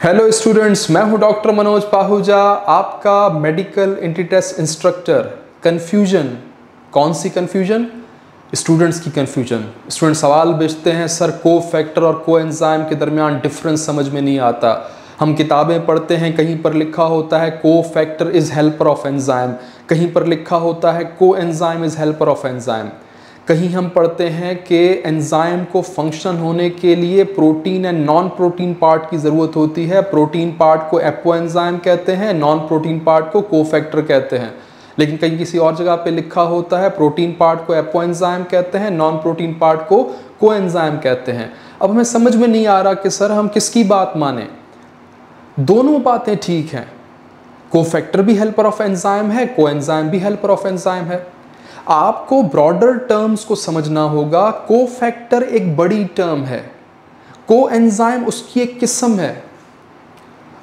Hello students, मैं हूं doctor Manoj Pahuja, आपका medical entry test instructor. Confusion, कौन सी कन्फ्यूजन? स्टूडेंट्स की कन्फ्यूजन। स्टूडेंट सवाल भेजते हैं, सर को फैक्टर और को एंजाइम के दरमियान डिफरेंस समझ में नहीं आता। हम किताबें पढ़ते हैं, कहीं पर लिखा होता है को factor is helper of enzyme, कहीं पर लिखा होता है को enzyme is helper of enzyme. कहीं हम पढ़ते हैं कि एंजाइम को फंक्शन होने के लिए protein and non protein part की ज़रूरत होती है। प्रोटीन पार्ट को एपो एंजाइम कहते हैं, नॉन प्रोटीन पार्ट को कोफैक्टर कहते हैं। लेकिन कहीं किसी और जगह पे लिखा होता है प्रोटीन पार्ट को एपो एंजाइम कहते हैं, नॉन प्रोटीन पार्ट को को एंजाइम कहते हैं। अब हमें समझ में नहीं आ रहा कि सर हम किसकी बात माने। दोनों बातें ठीक हैं, कोफैक्टर भी हेल्पर ऑफ एंजाइम है, को एंजाइम भी हेल्पर ऑफ एंजाइम है। आपको ब्रॉडर टर्म्स को समझना होगा। कोफैक्टर एक बड़ी टर्म है, को एंजाइम उसकी एक किस्म है।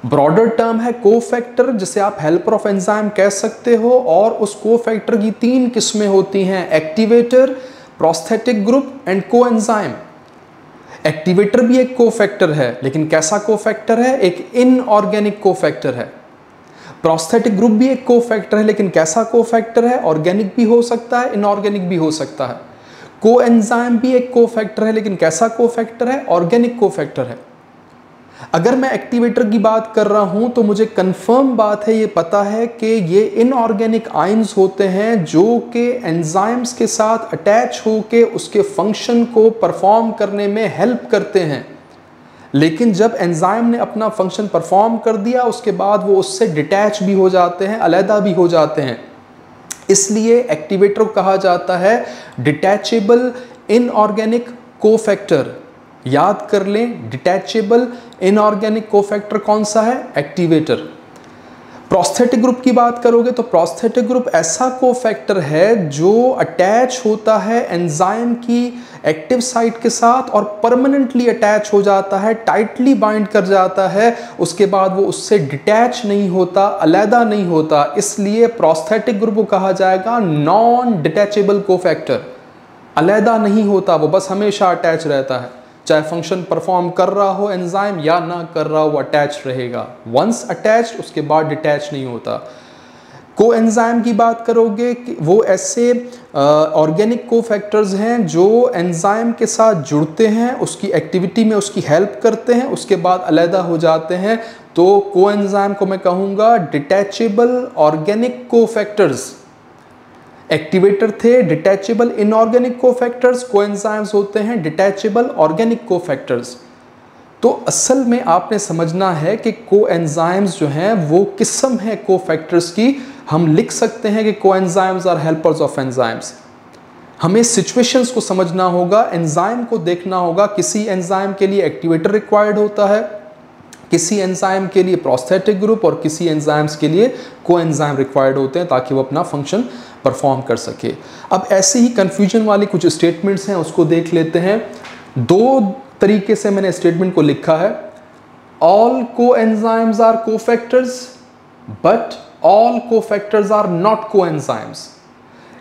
ब्रॉडर टर्म है कोफैक्टर, जिसे आप हेल्पर ऑफ एंजाइम कह सकते हो, और उस कोफैक्टर की 3 किस्में होती हैं: एक्टिवेटर, प्रोस्थेटिक ग्रुप एंड को एंजाइम। एक्टिवेटर भी एक कोफैक्टर है, लेकिन कैसा कोफैक्टर है? एक इनऑर्गेनिक कोफैक्टर है। प्रोस्थेटिक ग्रुप भी एक कोफैक्टर है, लेकिन कैसा कोफैक्टर है? ऑर्गेनिक भी हो सकता है, इनऑर्गेनिक भी हो सकता है। को एंजाइम भी एक कोफैक्टर है, लेकिन कैसा कोफैक्टर है? ऑर्गेनिक कोफैक्टर है। अगर मैं एक्टिवेटर की बात कर रहा हूं तो मुझे कंफर्म बात है, ये पता है कि ये इनऑर्गेनिक आयंस होते हैं जो कि एंजाइम्स के साथ अटैच होके उसके फंक्शन को परफॉर्म करने में हेल्प करते हैं। लेकिन जब एंजाइम ने अपना फंक्शन परफॉर्म कर दिया, उसके बाद वो उससे डिटैच भी हो जाते हैं, अलहदा भी हो जाते हैं। इसलिए एक्टिवेटर को कहा जाता है डिटैचेबल इनऑर्गेनिक कोफैक्टर। याद कर लें, डिटैचेबल इनऑर्गेनिक कोफैक्टर कौन सा है? एक्टिवेटर। प्रोस्थेटिक ग्रुप की बात करोगे तो प्रोस्थेटिक ग्रुप ऐसा कोफैक्टर है जो अटैच होता है एंजाइम की एक्टिव साइट के साथ और परमानेंटली अटैच हो जाता है, टाइटली बाइंड कर जाता है। उसके बाद वो उससे डिटैच नहीं होता, अलहदा नहीं होता। इसलिए प्रोस्थेटिक ग्रुप को कहा जाएगा नॉन डिटैचेबल कोफैक्टर। अलहदा नहीं होता, वो बस हमेशा अटैच रहता है, चाहे फंक्शन परफॉर्म कर रहा हो एंजाइम या ना कर रहा हो, वो अटैच रहेगा। वंस अटैच्ड, उसके बाद डिटैच नहीं होता। को एंजाइम की बात करोगे कि वो ऐसे ऑर्गेनिक कोफैक्टर्स हैं जो एंजाइम के साथ जुड़ते हैं, उसकी एक्टिविटी में उसकी हेल्प करते हैं, उसके बाद अलहदा हो जाते हैं। तो को एंजाइम को मैं कहूँगा डिटैचेबल ऑर्गेनिक कोफैक्टर्स। एक्टिवेटर थे डिटैचेबल इनऑर्गेनिक कोफैक्टर्स, कोएंजाइम्स होते हैं डिटैचेबल ऑर्गेनिक कोफैक्टर्स। तो असल में आपने समझना है कि कोएंजाइम्स जो हैं वो किस्म है कोफैक्टर्स की। हम लिख सकते हैं कि coenzymes are helpers of enzymes. हमें सिचुएशंस को समझना होगा, एंजाइम को देखना होगा। किसी एंजाइम के लिए एक्टिवेटर रिक्वायर्ड होता है, किसी एंजाइम के लिए प्रोस्थेटिक ग्रुप, और किसी एंजाइम्स के लिए कोएंजाइम रिक्वायर्ड होते हैं ताकि वो अपना फंक्शन परफॉर्म कर सके। अब ऐसे ही कंफ्यूजन वाली कुछ स्टेटमेंट्स हैं, उसको देख लेते हैं। 2 तरीके से मैंने स्टेटमेंट को लिखा है। All coenzymes are cofactors but all cofactors are not coenzymes,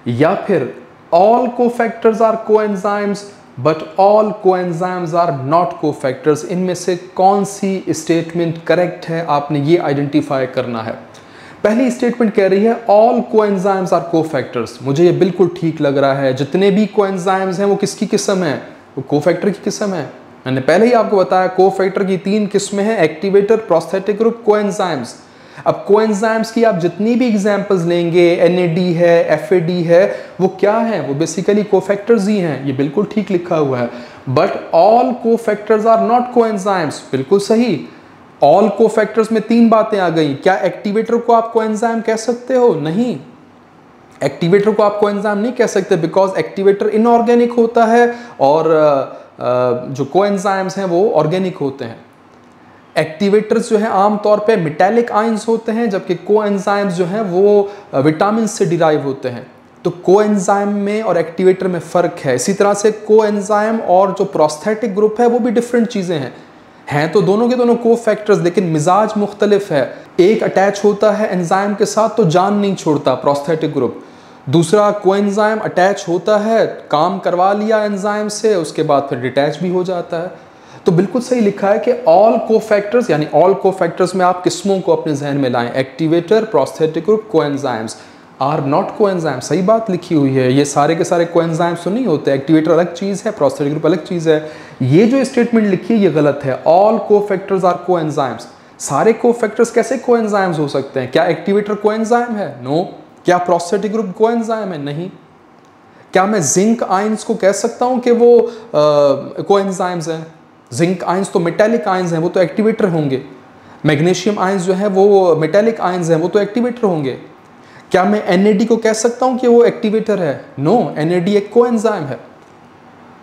या फिर all cofactors are coenzymes but all coenzymes are not cofactors. इनमें से कौन सी स्टेटमेंट करेक्ट है, आपने ये आइडेंटिफाई करना है। पहली स्टेटमेंट कह रही है ऑल कोएंजाइम्स आर कोफैक्टर्स। मुझे ये बिल्कुल ठीक लग रहा है। जितने भी कोएंजाइम्स हैं वो किसकी किस्म है? वो कोफैक्टर की किस्म है। मैंने पहले ही आपको बताया कोफैक्टर की 3 किस्में हैं: एक्टिवेटर, प्रोस्थेटिक ग्रुप, कोएंजाइम्स। अब कोएंजाइम्स की आप जितनी भी एग्जांपल्स लेंगे, NAD है, FAD है, वो क्या है? वो बेसिकली कोफैक्टर्स ही हैं। ये बिल्कुल ठीक लिखा हुआ है। But all cofactors are not coenzymes, बिल्कुल सही। ऑल कोफैक्टर्स में 3 बातें आ गई। क्या एक्टिवेटर को आप कोएंजाइम कह सकते हो? नहीं, एक्टिवेटर को आप कोएंजाइम नहीं कह सकते, बिकॉज एक्टिवेटर इनऑर्गेनिक होता है और जो कोएंजाइम्स हैं वो ऑर्गेनिक होते हैं। एक्टिवेटर्स जो है आमतौर पे मेटालिक आयंस होते हैं, जबकि कोएंजाइम्स जो हैं वो विटामिन से डिराइव होते हैं। तो कोएंजाइम में और एक्टिवेटर में फ़र्क है। इसी तरह से कोएंजाइम और जो प्रोस्थेटिक ग्रुप है वो भी डिफरेंट चीज़ें हैं तो दोनों के दोनों कोफैक्टर्स, लेकिन मिजाज मुख्तलिफ है। एक अटैच होता है एंजाइम के साथ तो जान नहीं छोड़ता, प्रोस्थेटिक ग्रुप। दूसरा कोएंजाइम अटैच होता है, काम करवा लिया एंजाइम से, उसके बाद फिर डिटैच भी हो जाता है। तो बिल्कुल सही लिखा है कि ऑल कोफैक्टर्स, यानी ऑल कोफैक्टर्स में आप किस्मों को अपने जहन में लाएं, activator, prosthetic group, coenzymes are not coenzyme. सही बात लिखी हुई है, ये सारे के सारे कोएंजाइम्स तो नहीं होते। एक्टिवेटर अलग चीज़ है, प्रोस्थेटिक ग्रुप अलग चीज़ है। ये जो स्टेटमेंट लिखी है ये गलत है। All cofactors are coenzymes. सारे कोफैक्टर्स कैसे कोएंजाइम्स हो सकते हैं? क्या एक्टिवेटर कोएंजाइम है? नो। क्या प्रोस्थेटिक ग्रुप कोएंजाइम है? नहीं। क्या मैं जिंक आयंस को कह सकता हूं कि वो कोएंजाइम्स हैं? जिंक आयंस तो मेटालिक आयंस हैं, वो तो एक्टिवेटर होंगे। मैग्नीशियम आयंस जो है वो मेटालिक आयंस हैं, वो तो एक्टिवेटर होंगे। क्या मैं NAD को कह सकता हूं कि वो एक्टिवेटर है? नो, NAD एक कोएंजाइम है।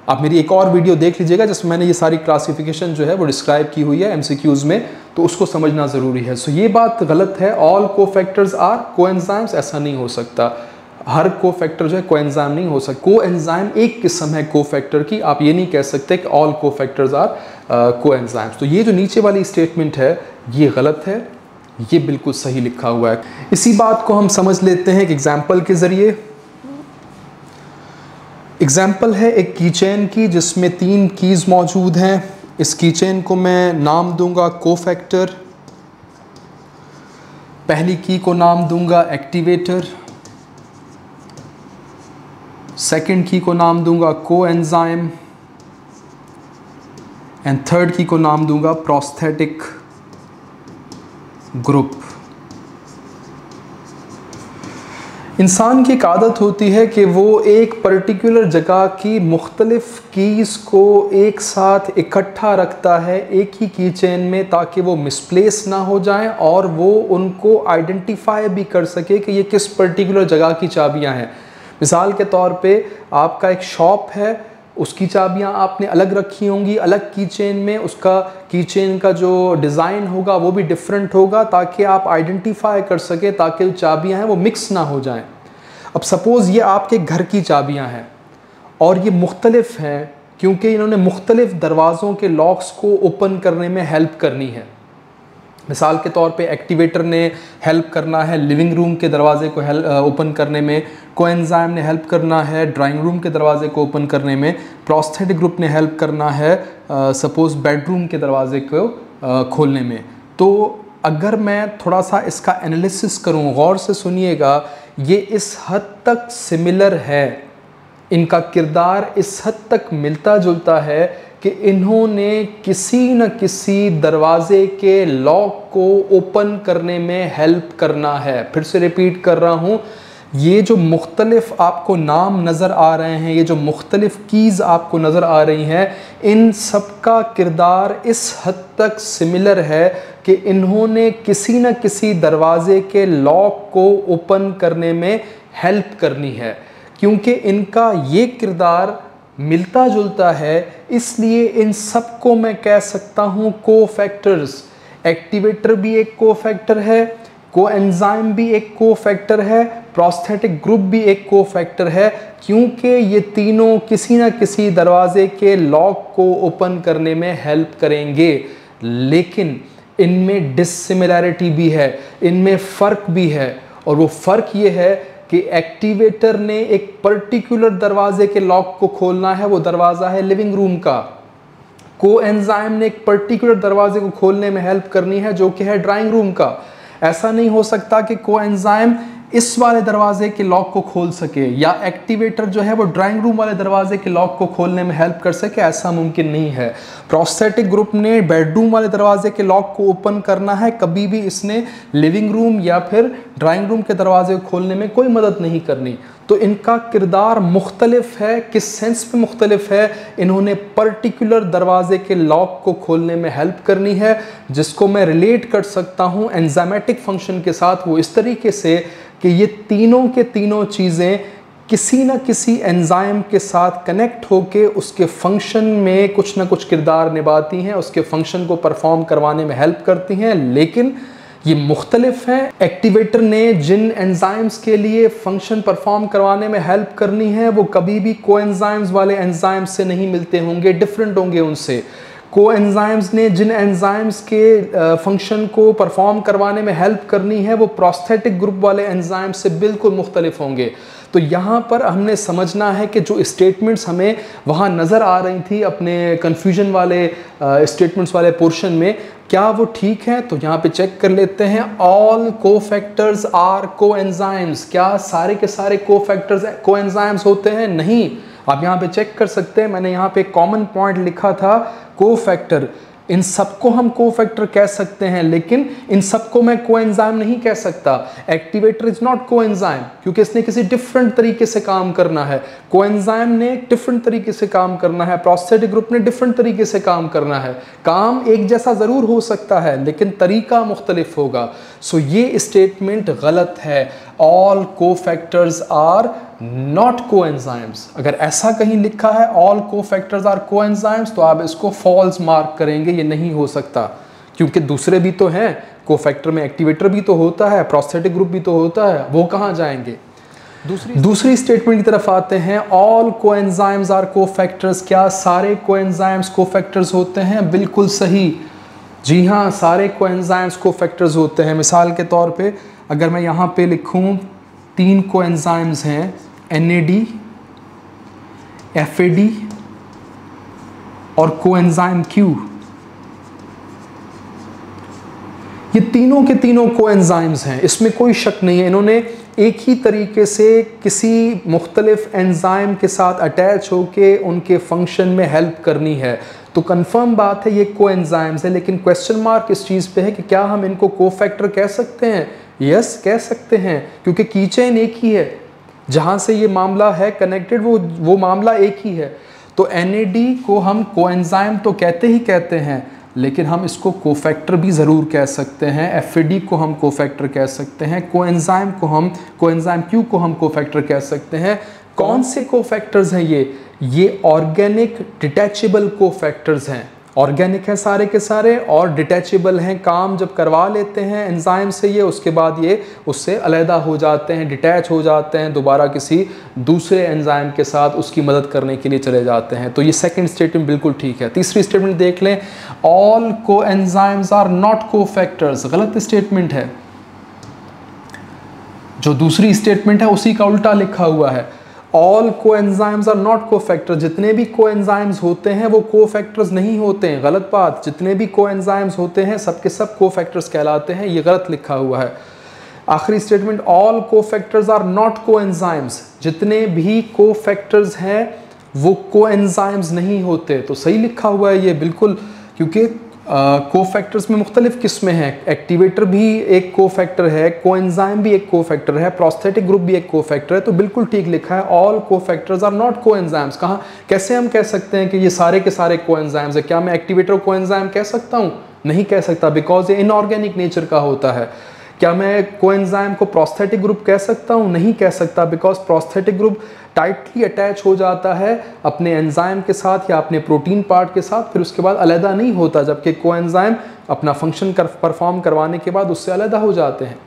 आप मेरी एक और वीडियो देख लीजिएगा जिसमें मैंने ये सारी क्लासिफिकेशन जो है वो डिस्क्राइब की हुई है MCQs में, तो उसको समझना ज़रूरी है। सो ये बात गलत है, ऑल कोफैक्टर्स आर कोएंजाइम्स, ऐसा नहीं हो सकता। हर कोफैक्टर जो है कोएंजाइम नहीं हो सकता। कोएंजाइम एक किस्म है कोफैक्टर की, आप ये नहीं कह सकते कि ऑल कोफैक्टर्स आर कोएंजाइम्स। तो ये जो नीचे वाली स्टेटमेंट है ये गलत है, ये बिल्कुल सही लिखा हुआ है। इसी बात को हम समझ लेते हैं एक एग्जाम्पल के ज़रिए। एग्जाम्पल है एक कीचेन की जिसमें 3 कीज़ मौजूद हैं। इस कीचेन को मैं नाम दूंगा कोफैक्टर, पहली की को नाम दूंगा एक्टिवेटर, सेकंड की को नाम दूंगा कोएंजाइम एंड थर्ड की को नाम दूंगा प्रोस्थेटिक ग्रुप। इंसान की एक आदत होती है कि वो एक पर्टिकुलर जगह की मुख्तलिफ कीज़ को एक साथ इकट्ठा रखता है एक ही की चेन में, ताकि वो मिसप्लेस ना हो जाएं और वो उनको आइडेंटिफाई भी कर सके कि ये किस पर्टिकुलर जगह की चाबियां हैं। मिसाल के तौर पे आपका एक शॉप है, उसकी चाबियां आपने अलग रखी होंगी अलग की चेन में, उसका की चेन का जो डिज़ाइन होगा वो भी डिफरेंट होगा ताकि आप आइडेंटिफाई कर सके, ताकि जो चाबियां हैं वो मिक्स ना हो जाएं। अब सपोज़ ये आपके घर की चाबियां हैं और ये मुख्तलिफ हैं क्योंकि इन्होंने मुख्तलिफ दरवाज़ों के लॉक्स को ओपन करने में हेल्प करनी है। मिसाल के तौर पे एक्टिवेटर ने हेल्प करना है लिविंग रूम के दरवाजे को ओपन करने में, कोएंजाइम ने हेल्प करना है ड्राइंग रूम के दरवाजे को ओपन करने में, प्रोस्थेटिक ग्रुप ने हेल्प करना है सपोज़ बेडरूम के दरवाजे को खोलने में। तो अगर मैं थोड़ा सा इसका एनालिसिस करूं, गौर से सुनिएगा, ये इस हद तक सिमिलर है, इनका किरदार इस हद तक मिलता जुलता है कि इन्होंने किसी न किसी दरवाजे के लॉक को ओपन करने में हेल्प करना है। फिर से रिपीट कर रहा हूँ, ये जो मुख्तलिफ आपको नाम नज़र आ रहे हैं, ये जो मुख्तलिफ कीज़ आपको नज़र आ रही हैं, इन सब का किरदार इस हद तक सिमिलर है कि इन्होंने किसी न किसी दरवाजे के लॉक को ओपन करने में हेल्प करनी है। क्योंकि इनका ये किरदार मिलता जुलता है, इसलिए इन सब को मैं कह सकता हूँ कोफैक्टर्स। एक्टिवेटर भी एक कोफैक्टर है, कोएंजाइम भी एक कोफैक्टर है, प्रोस्थेटिक ग्रुप भी एक कोफैक्टर है, क्योंकि ये तीनों किसी न किसी दरवाजे के लॉक को ओपन करने में हेल्प करेंगे। लेकिन इनमें डिसिमिलैरिटी भी है, इनमें फ़र्क भी है, और वो फ़र्क ये है कि एक्टिवेटर ने एक पर्टिकुलर दरवाजे के लॉक को खोलना है, वो दरवाज़ा है लिविंग रूम का। कोएंजाइम ने एक पर्टिकुलर दरवाजे को खोलने में हेल्प करनी है जो कि है ड्राइंग रूम का। ऐसा नहीं हो सकता कि कोएंजाइम इस वाले दरवाजे के लॉक को खोल सके या एक्टिवेटर जो है वो ड्राइंग रूम वाले दरवाजे के लॉक को खोलने में हेल्प कर सके, ऐसा मुमकिन नहीं है। प्रोस्थेटिक ग्रुप ने बेडरूम वाले दरवाजे के लॉक को ओपन करना है, कभी भी इसने लिविंग रूम या फिर ड्राइंग रूम के दरवाजे को खोलने में कोई मदद नहीं करनी। तो इनका किरदार मुख्तलिफ है। किस सेंस में मुख्तलिफ है? इन्होंने पर्टिकुलर दरवाजे के लॉक को खोलने में हेल्प करनी है, जिसको मैं रिलेट कर सकता हूँ एंजाइमेटिक फंक्शन के साथ, वो इस तरीके से कि ये तीनों के तीनों चीज़ें किसी न किसी एंजाइम के साथ कनेक्ट होके उसके फंक्शन में कुछ ना कुछ किरदार निभाती हैं, उसके फंक्शन को परफॉर्म करवाने में हेल्प करती हैं, लेकिन ये मुख्तलिफ हैं। एक्टिवेटर ने जिन एंजाइम्स के लिए फंक्शन परफॉर्म करवाने में हेल्प करनी है वो कभी भी कोएंजाइम्स वाले एंजाइम्स से नहीं मिलते होंगे, डिफरेंट होंगे उनसे। कोएंजाइम्स ने जिन एंजाइम्स के फंक्शन को परफॉर्म करवाने में हेल्प करनी है वो प्रोस्थेटिक ग्रुप वाले एंजाइम से बिल्कुल मुख्तलिफ होंगे। तो यहाँ पर हमने समझना है कि जो स्टेटमेंट्स हमें वहाँ नज़र आ रही थी अपने कन्फ्यूजन वाले स्टेटमेंट्स वाले पोर्शन में, क्या वो ठीक है? तो यहाँ पे चेक कर लेते हैं। ऑल कोफैक्टर्स आर कोएंजाइम्स, क्या सारे के सारे कोफैक्टर्स कोएंजाइम्स होते हैं? नहीं। आप यहाँ पे चेक कर सकते हैं, मैंने यहाँ पे कॉमन पॉइंट लिखा था कोफैक्टर, इन सबको हम कोफैक्टर कह सकते हैं, लेकिन इन सबको मैं कोएंजाइम नहीं कह सकता। एक्टिवेटर इज नॉट कोएंजाइम, क्योंकि इसने किसी डिफरेंट तरीके से काम करना है। कोएंजाइम ने डिफरेंट तरीके से काम करना है, प्रोस्थेटिक ग्रुप ने डिफरेंट तरीके से काम करना है। काम एक जैसा ज़रूर हो सकता है, लेकिन तरीका मुख्तलिफ होगा। सो ये स्टेटमेंट गलत है। All cofactors are not coenzymes. अगर ऐसा कहीं लिखा है ऑल कोफैक्टर्स आर कोएंजाइम्स, तो आप इसको फॉल्स मार्क करेंगे, ये नहीं हो सकता, क्योंकि दूसरे भी तो हैं। कोफैक्टर में एक्टिवेटर भी तो होता है, प्रोस्थेटिक ग्रुप भी तो होता है, वो कहाँ जाएंगे? दूसरी स्टेटमेंट की तरफ आते हैं। ऑल कोएंजाइम्स आर कोफैक्टर्स, क्या सारे कोएंजाइम्स कोफैक्टर्स होते हैं? बिल्कुल सही, जी हाँ, सारे कोएंजाइम्स कोफैक्टर्स होते हैं। मिसाल के तौर पे अगर मैं यहाँ पे लिखूँ 3 कोएंजाइम्स हैं, NAD, FAD और कोएंजाइम Q, ये तीनों के तीनों कोएंजाइम्स हैं, इसमें कोई शक नहीं है। इन्होंने एक ही तरीके से किसी मुख्तलिफ एंजाइम के साथ अटैच होके उनके फंक्शन में हेल्प करनी है, तो कंफर्म बात है ये कोएंजाइम्स है। लेकिन क्वेश्चन मार्क इस चीज़ पे है कि क्या हम इनको कोफैक्टर कह सकते हैं? यस, कह सकते हैं, क्योंकि की चेन एक ही है, जहाँ से ये मामला है कनेक्टेड वो मामला एक ही है। तो NAD को हम कोएंजाइम तो कहते ही कहते हैं, लेकिन हम इसको कोफैक्टर भी ज़रूर कह सकते हैं। FAD को हम कोफैक्टर कह सकते हैं, कोएंजाइम Q को हम कोफैक्टर कह सकते हैं। कौन से कोफैक्टर्स हैं ये ऑर्गेनिक डिटैचेबल कोफैक्टर्स हैं। ऑर्गेनिक हैं सारे के सारे और डिटैचेबल हैं, काम जब करवा लेते हैं एंजाइम से ये, उसके बाद ये उससे अलहदा हो जाते हैं, डिटैच हो जाते हैं, दोबारा किसी दूसरे एंजाइम के साथ उसकी मदद करने के लिए चले जाते हैं। तो ये सेकंड स्टेटमेंट बिल्कुल ठीक है। तीसरी स्टेटमेंट देख लें, all coenzymes are not cofactors, गलत स्टेटमेंट है। जो दूसरी स्टेटमेंट है उसी का उल्टा लिखा हुआ है। All coenzymes are not cofactor, जितने भी कोएंजाइम्स होते हैं वो कोफैक्टर्स नहीं होते हैं, गलत बात। जितने भी कोएंजाइम्स होते हैं सबके सब कोफैक्टर्स कहलाते हैं, ये गलत लिखा हुआ है। आखिरी statement, all cofactors are not coenzymes, जितने भी कोफैक्टर्स हैं वो कोएंजाइम्स नहीं होते, तो सही लिखा हुआ है ये बिल्कुल, क्योंकि कोफैक्टर्स में मुख्तलिफ किस्में हैं। एक्टिवेटर भी एक कोफैक्टर है, कोएंजाइम भी एक कोफैक्टर है, प्रोस्थेटिक ग्रुप भी एक कोफैक्टर है, तो बिल्कुल ठीक लिखा है all cofactors are not coenzymes. कहाँ, कैसे हम कह सकते हैं कि ये सारे के सारे कोएंजाइम्स है? क्या मैं एक्टिवेटर कोएंजाइम कह सकता हूँ? नहीं कह सकता, बिकॉज ये इनऑर्गेनिक नेचर का होता है। क्या मैं कोएंजाइम को प्रोस्थेटिक ग्रुप कह सकता हूँ? नहीं कह सकता, because prosthetic group tightly attach हो जाता है अपने एंजाइम के साथ या अपने प्रोटीन पार्ट के साथ, फिर उसके बाद अलहदा नहीं होता, जबकि कोएंजाइम अपना फंक्शन परफॉर्म करवाने के बाद उससे अलहदा हो जाते हैं।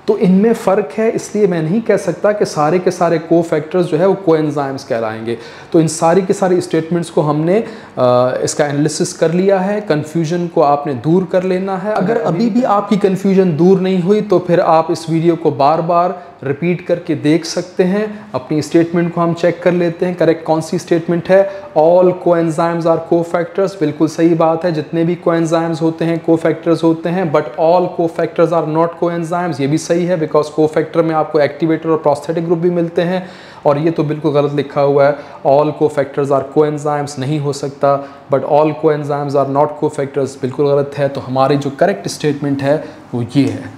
तो इनमें फ़र्क है, इसलिए मैं नहीं कह सकता कि सारे के सारे कोफैक्टर्स जो है वो कोएंजाइम्स कहलाएंगे। तो इन सारी के सारी स्टेटमेंट्स को हमने इसका एनालिसिस कर लिया है। कन्फ्यूजन को आपने दूर कर लेना है। अगर अभी भी आपकी कन्फ्यूजन दूर नहीं हुई तो फिर आप इस वीडियो को बार बार रिपीट करके देख सकते हैं। अपनी स्टेटमेंट को हम चेक कर लेते हैं, करेक्ट कौन सी स्टेटमेंट है। ऑल कोएंजाइम्स आर कोफैक्टर्स, बिल्कुल सही बात है, जितने भी कोएंजाइम्स होते हैं कोफैक्टर्स होते हैं। But all cofactors are not coenzymes, ये भी सही है, बिकॉज कोफैक्टर में आपको एक्टिवेटर और प्रोस्थेटिक ग्रुप भी मिलते हैं। और ये तो बिल्कुल गलत लिखा हुआ है, ऑल कोफैक्टर्स आर कोएंजाइम्स नहीं हो सकता, but all coenzymes are not cofactors बिल्कुल गलत है। तो हमारी जो करेक्ट स्टेटमेंट है वो ये है,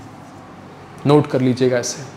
नोट कर लीजिएगा इसे।